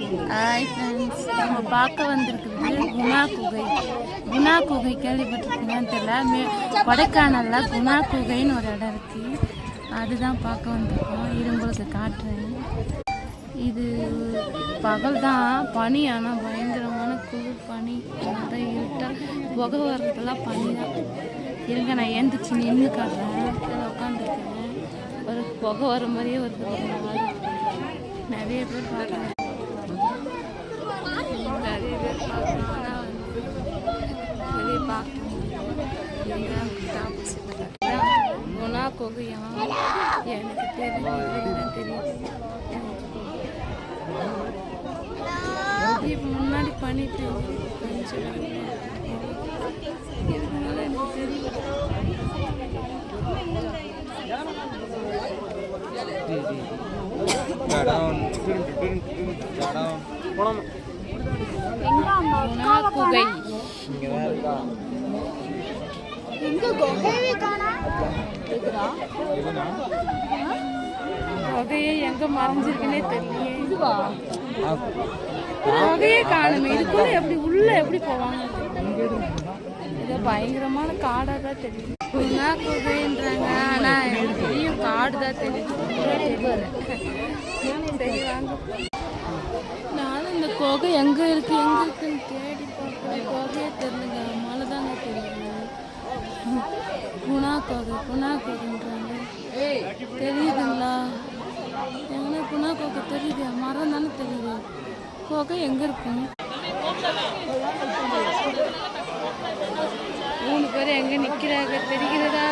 Hi friends, நம்ம பார்க்க வந்திருக்கிறது குணா குகை. குணா குகை கேள்விப்பட்டிருக்கீங்கன்னு தெரியல. கொடைக்கானலில் குணா குகைன்னு ஒரு இடம் இருக்குது. அதுதான் பார்க்க வந்திருக்கோம். இது உங்களுக்கு காட்டுறேன். இது பகல் தான், பனி ஆனால் பயங்கரமான குளிர் பனி. நிறைய இருட்டாக புகை வர்றதெல்லாம் பனி தான். இருங்க, நான் ஏந்திரிச்சு நின்று காட்டுறேன். உட்காந்துருக்கேன். ஒரு புகை வர மாதிரியே வருது. நிறைய பேர் பார்க்குறேன். நிறைய பேர் பார்க்கணும். ஆனால் வெளியே பார்க்க குணா குகையா எனக்கு தெரியுது. இப்போ முன்னாடி பண்ணிட்டு இதனால எனக்கு தெரியும். குகை குகையே எங்க மறைஞ்சிருக்குன்னே தெரியல. குகையே காணுமே. இதுக்குள்ள எப்படி உள்ள எப்படி போவாங்க? இது பயங்கரமான காடா தான் தெரியும். குணா குகைன்றாங்க, ஆனா பெரிய காடு தான் தெரியுது. சரி வாங்க. நானும் இந்த குகை எங்க இருக்குன்னு தேடி பார்க்குறேன். குகையே தெரியலங்க. மழை தாங்க தெரியுது. குணா குகைன்றாங்க. தெரியுதுங்களா? எங்கன்னா குணா குகை தெரியுது. மரம் தானே தெரியுது. குகை எங்க இருக்கும்? 3 பேர் எங்க நிக்கிறாங்க தெரிகிறதா?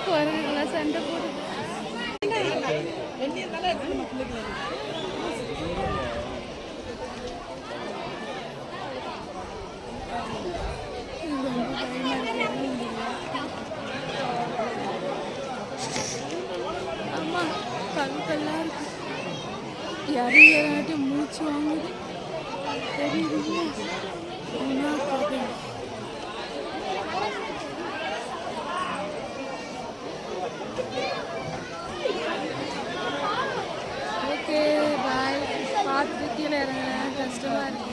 குரங்குலாம் சண்டை போடுது. ஆமா, கல்லெல்லாம் இருக்கு. யாரையும் மூச்சு வாங்குது. தெரியுது. Okay bye. பார்த்துட்டு கீழே இறங்க. கஷ்டமா இருக்கு.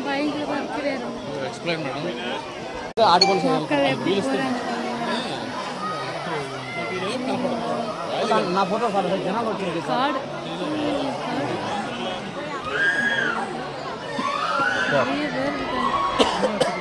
பயங்கரமா கீழே இறங்க. மக்கள் எப்படி போறாங்க? காடு நிறைய பேர் இருக்காங்க.